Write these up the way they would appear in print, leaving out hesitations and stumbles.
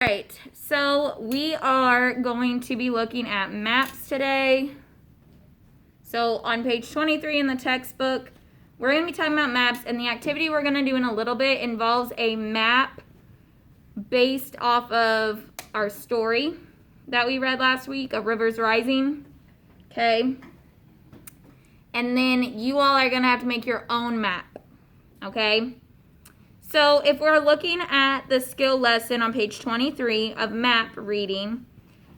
Alright, so we are going to be looking at maps today. So on page 23 in the textbook, we're going to be talking about maps, and the activity we're going to do in a little bit involves a map based off of our story that we read last week of Rivers Rising. Okay? And then you all are going to have to make your own map. Okay? So if we're looking at the skill lesson on page 23 of map reading,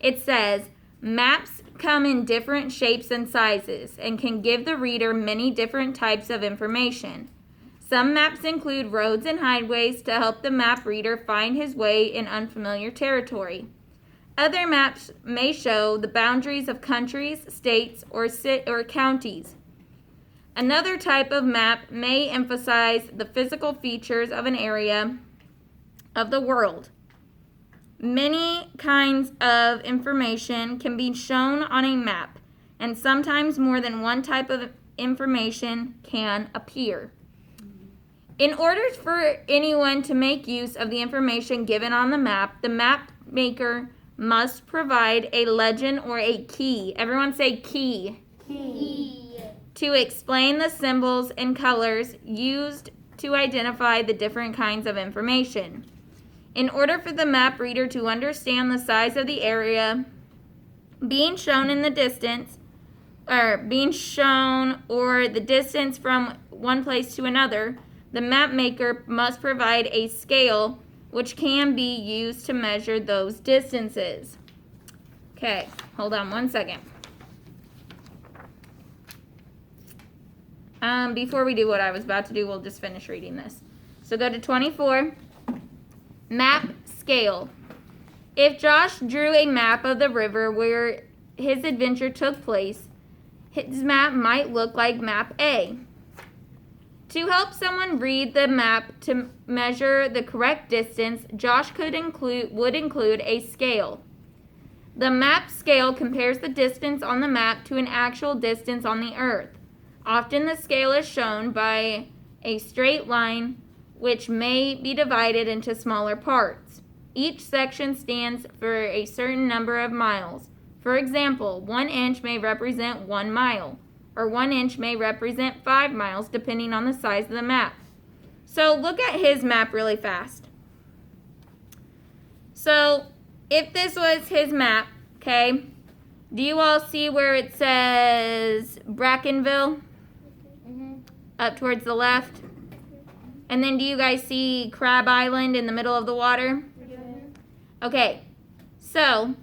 it says, maps come in different shapes and sizes and can give the reader many different types of information. Some maps include roads and highways to help the map reader find his way in unfamiliar territory. Other maps may show the boundaries of countries, states, or counties. Another type of map may emphasize the physical features of an area of the world. Many kinds of information can be shown on a map, and sometimes more than one type of information can appear. In order for anyone to make use of the information given on the map maker must provide a legend or a key. Everyone say key. Key. To explain the symbols and colors used to identify the different kinds of information. In order for the map reader to understand the size of the area being shown in the distance, or the distance from one place to another, the map maker must provide a scale which can be used to measure those distances. Okay, hold on one second. Before we do what I was about to do, we'll just finish reading this. So go to 24. Map scale. If Josh drew a map of the river where his adventure took place, his map might look like map A. To help someone read the map to measure the correct distance, Josh would include a scale. The map scale compares the distance on the map to an actual distance on the earth. Often the scale is shown by a straight line which may be divided into smaller parts. Each section stands for a certain number of miles. For example, 1 inch may represent 1 mile, or 1 inch may represent 5 miles depending on the size of the map. So look at his map really fast. So if this was his map, okay, do you all see where it says Brackenville? Up towards the left. And then do you guys see Crab Island in the middle of the water? Okay, so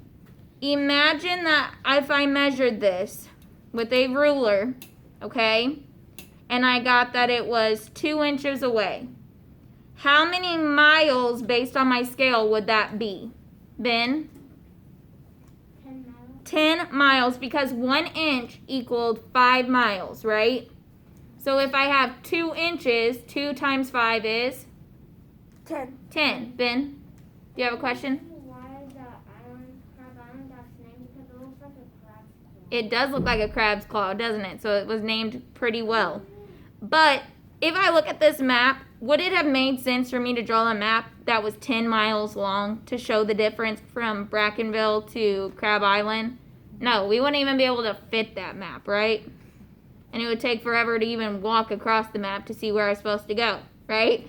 imagine that if I measured this with a ruler, okay, and I got that it was 2 inches away. How many miles based on my scale would that be? Ben? 10 miles. 10 miles, because 1 inch equaled 5 miles, right? So if I have 2 inches, 2 times 5 is? 10. 10. Ben, do you have a question? Why is that Crab Island that's named? Because it looks like a crab's claw. It does look like a crab's claw, doesn't it? So it was named pretty well. But if I look at this map, would it have made sense for me to draw a map that was 10 miles long to show the difference from Brackenville to Crab Island? No, we wouldn't even be able to fit that map, right? And it would take forever to even walk across the map to see where I was supposed to go, right?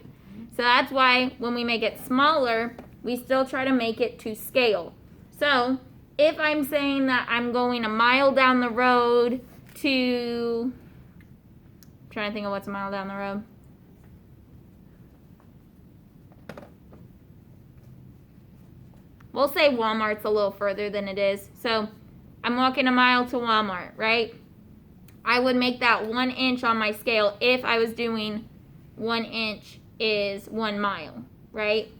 So that's why when we make it smaller, we still try to make it to scale. So if I'm saying that I'm going a mile down the road to, I'm trying to think of what's a mile down the road. We'll say Walmart's a little further than it is. So I'm walking a mile to Walmart, right? I would make that 1 inch on my scale if I was doing 1 inch is 1 mile, right?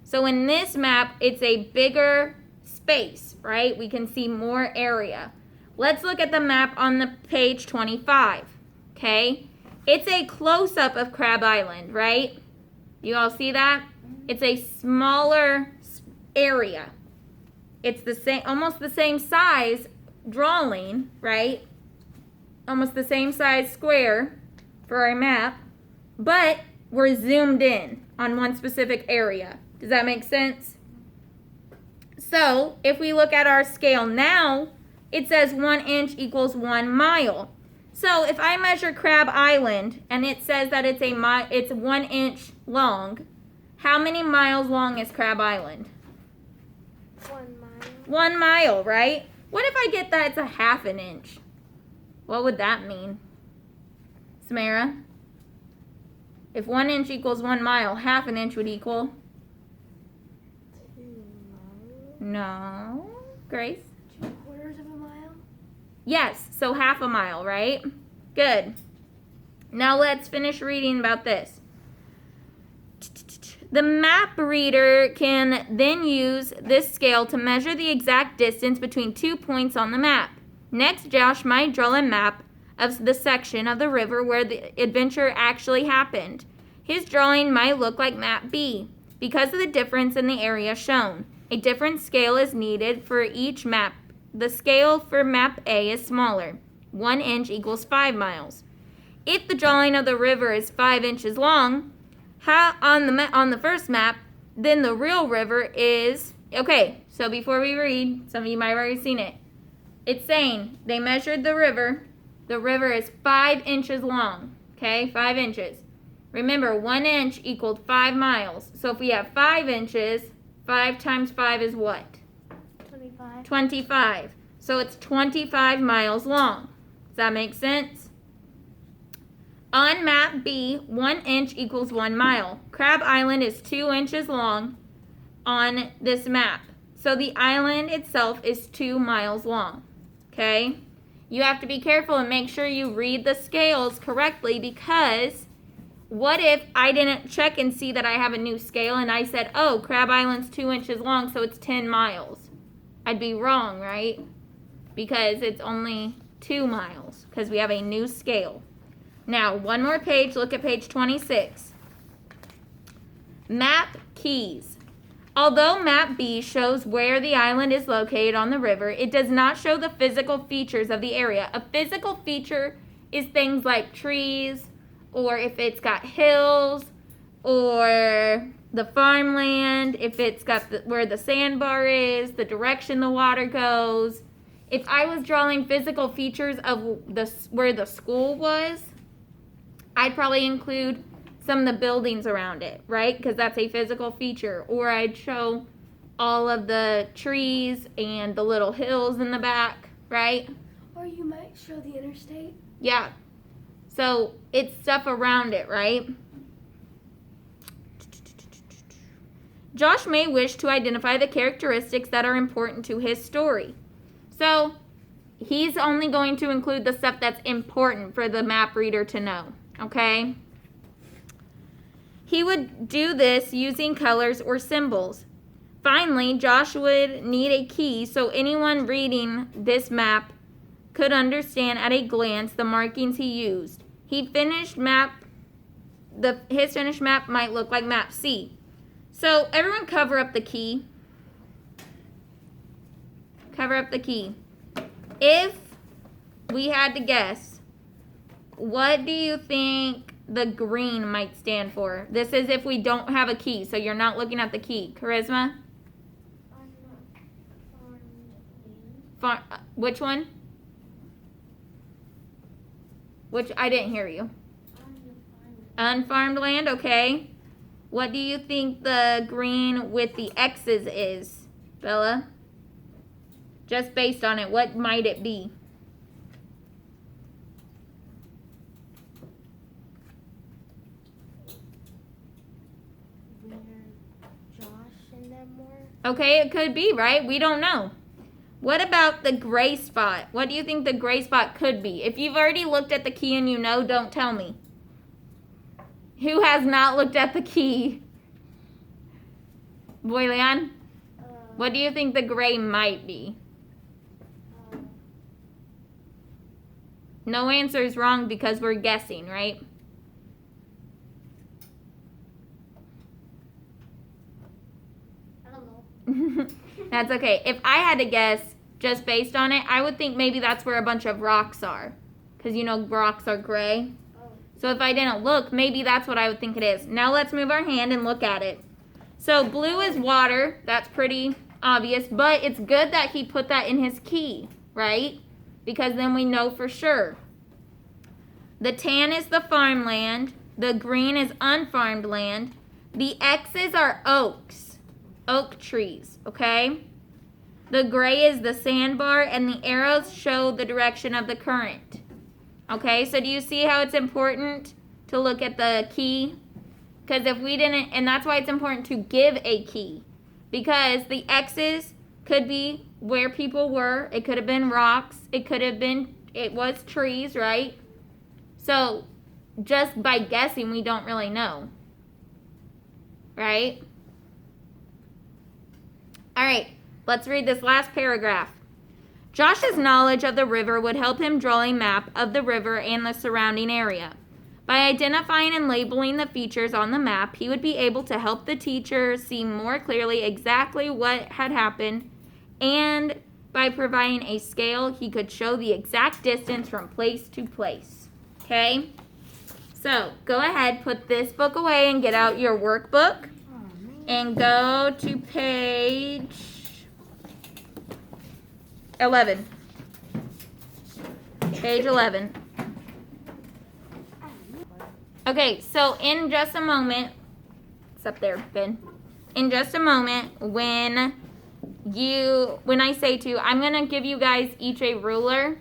So in this map, it's a bigger space, right? We can see more area. Let's look at the map on the page 25, okay? It's a close-up of Crab Island, right? You all see that? It's a smaller area. It's the same, almost the same size drawing, right? Almost the same size square for our map, but we're zoomed in on one specific area. Does that make sense? So if we look at our scale now, it says 1 inch equals 1 mile. So if I measure Crab Island and it says that it's 1 inch long, how many miles long is Crab Island? 1 mile. 1 mile, right? What if I get that it's a half an inch? What would that mean? Samara? If 1 inch equals 1 mile, half an inch would equal? 2 miles. No. Grace? 3/4 of a mile. Yes, so half a mile, right? Good. Now let's finish reading about this. The map reader can then use this scale to measure the exact distance between 2 points on the map. Next, Josh might draw a map of the section of the river where the adventure actually happened. His drawing might look like map B because of the difference in the area shown. A different scale is needed for each map. The scale for map A is smaller. 1 inch equals 5 miles. If the drawing of the river is 5 inches long, on the first map, then the real river is, okay, so before we read, some of you might have already seen it. It's saying they measured the river. The river is 5 inches long, okay, 5 inches. Remember, 1 inch equaled 5 miles. So if we have 5 inches, 5 times 5 is what? 25. 25. So it's 25 miles long. Does that make sense? On map B, 1 inch equals 1 mile. Crab Island is 2 inches long on this map. So the island itself is 2 miles long. Okay? You have to be careful and make sure you read the scales correctly, because what if I didn't check and see that I have a new scale and I said, oh, Crab Island's 2 inches long, so it's 10 miles. I'd be wrong, right? Because it's only 2 miles because we have a new scale. Now, one more page. Look at page 26. Map keys. Although map B shows where the island is located on the river, it does not show the physical features of the area. A physical feature is things like trees, or if it's got hills, or the farmland, if it's got where the sandbar is, the direction the water goes. If I was drawing physical features of where the school was, I'd probably include some of the buildings around it, right? Because that's a physical feature. Or I'd show all of the trees and the little hills in the back, right? Or you might show the interstate. Yeah. So it's stuff around it, right? Josh may wish to identify the characteristics that are important to his story. So he's only going to include the stuff that's important for the map reader to know, okay? He would do this using colors or symbols. Finally, Josh would need a key so anyone reading this map could understand at a glance the markings he used. His finished map might look like map C. So everyone cover up the key. Cover up the key. If we had to guess, what do you think the green might stand for? This is if we don't have a key, so you're not looking at the key. Charisma? Which one? Which, I didn't hear you. Unfarmed land, okay. What do you think the green with the X's is, Bella? Just based on it, what might it be? Josh and them more. Okay, it could be, right? We don't know. What about the gray spot? What do you think the gray spot could be? If you've already looked at the key and you know, don't tell me. Who has not looked at the key? Boylan? What do you think the gray might be? No answer is wrong because we're guessing, right? I don't know. That's okay. If I had to guess just based on it, I would think maybe that's where a bunch of rocks are. Because you know rocks are gray. Oh. So if I didn't look, maybe that's what I would think it is. Now let's move our hand and look at it. So blue is water. That's pretty obvious, but it's good that he put that in his key, right? Because then we know for sure. The tan is the farmland. The green is unfarmed land. The X's are oaks, oak trees, okay? The gray is the sandbar, and the arrows show the direction of the current. Okay, so do you see how it's important to look at the key? Because if we didn't, and that's why it's important to give a key. Because the X's could be where people were. It could have been rocks. It was trees, right? So just by guessing, we don't really know. Right? All right, let's read this last paragraph. Josh's knowledge of the river would help him draw a map of the river and the surrounding area. By identifying and labeling the features on the map, he would be able to help the teacher see more clearly exactly what had happened, and by providing a scale, he could show the exact distance from place to place. Okay? So, go ahead, put this book away and get out your workbook and go to page 11. Page 11. Okay, so in just a moment, it's up there, Ben. In just a moment, when I say to, I'm gonna give you guys each a ruler,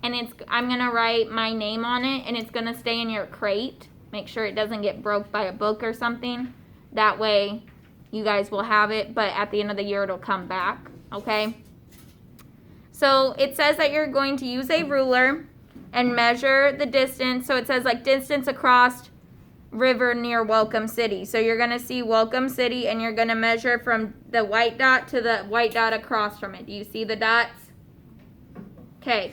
and I'm gonna write my name on it, and it's gonna stay in your crate. Make sure it doesn't get broke by a book or something. That way, you guys will have it, but at the end of the year, it'll come back. Okay. So it says that you're going to use a ruler and measure the distance. So it says like distance across river near Welcome City. So you're going to see Welcome City, and you're going to measure from the white dot to the white dot across from it. Do you see the dots? Okay.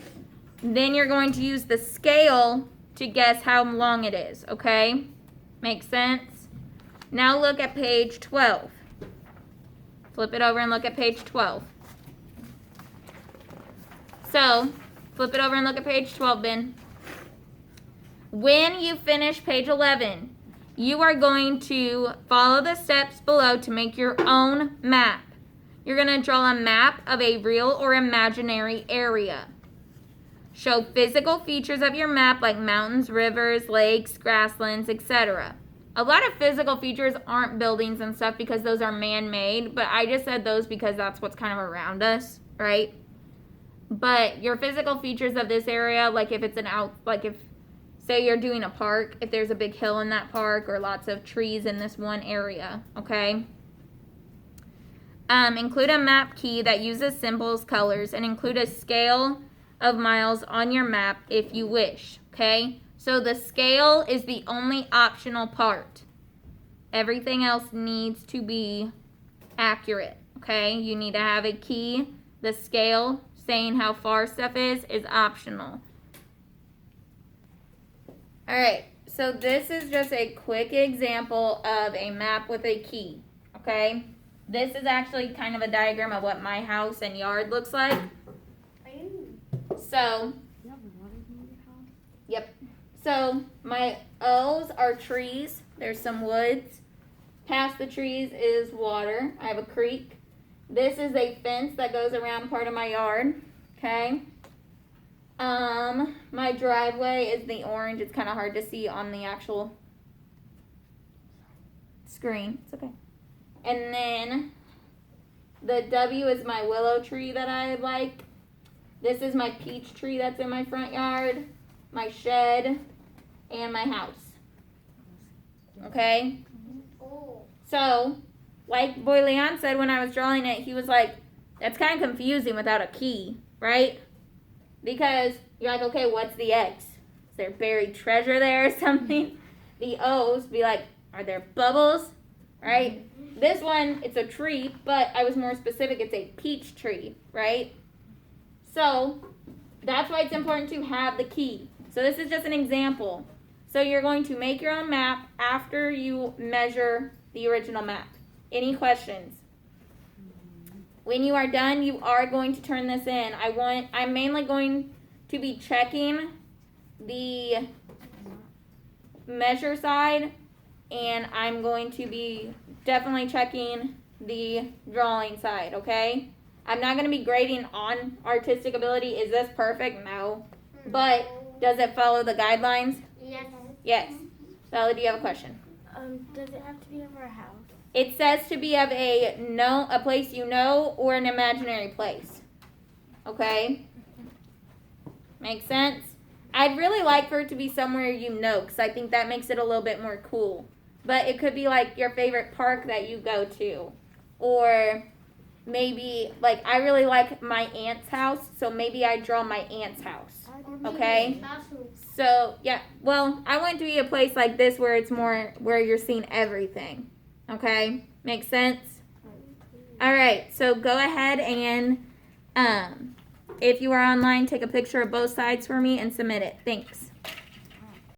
Then you're going to use the scale to guess how long it is. Okay? Makes sense? Now look at page 12. Flip it over and look at page 12. So, flip it over and look at page 12, Ben. When you finish page 11, you are going to follow the steps below to make your own map. You're going to draw a map of a real or imaginary area. Show physical features of your map like mountains, rivers, lakes, grasslands, etc. A lot of physical features aren't buildings and stuff because those are man-made, but I just said those because that's what's kind of around us, right? But your physical features of this area, like if it's say you're doing a park, if there's a big hill in that park or lots of trees in this one area, okay? Include a map key that uses symbols, colors, and include a scale of miles on your map if you wish, okay? So the scale is the only optional part. Everything else needs to be accurate, okay? You need to have a key. The scale saying how far stuff is optional. All right, so this is just a quick example of a map with a key, okay? This is actually kind of a diagram of what my house and yard looks like. So, yep. So my O's are trees. There's some woods. Past the trees is water. I have a creek. This is a fence that goes around part of my yard. Okay. My driveway is the orange. It's kind of hard to see on the actual screen. It's okay. And then the W is my willow tree that I like. This is my peach tree that's in my front yard, my shed, and my house. Okay? So, like Boy Leon said when I was drawing it, he was like, that's kind of confusing without a key, right? Because you're like, okay, what's the X? Is there buried treasure there or something? The O's be like, are there bubbles? Right? This one, it's a tree, but I was more specific. It's a peach tree, right? So, that's why it's important to have the key. So this is just an example. So you're going to make your own map after you measure the original map. Any questions? When you are done, you are going to turn this in. I'm mainly going to be checking the measure side, and I'm going to be definitely checking the drawing side, okay? I'm not going to be grading on artistic ability. Is this perfect? No. But does it follow the guidelines? Yes. Yes. Bella, do you have a question? Does it have to be over a house? It says to be of a place you know or an imaginary place. Okay? Makes sense? I'd really like for it to be somewhere you know, because I think that makes it a little bit more cool. But it could be like your favorite park that you go to. Or maybe, like, I really like my aunt's house, so maybe I draw my aunt's house. Okay? So, yeah. Well, I want it to be a place like this where it's more, where you're seeing everything. Okay? Makes sense? Alright, so go ahead and, if you are online, take a picture of both sides for me and submit it. Thanks.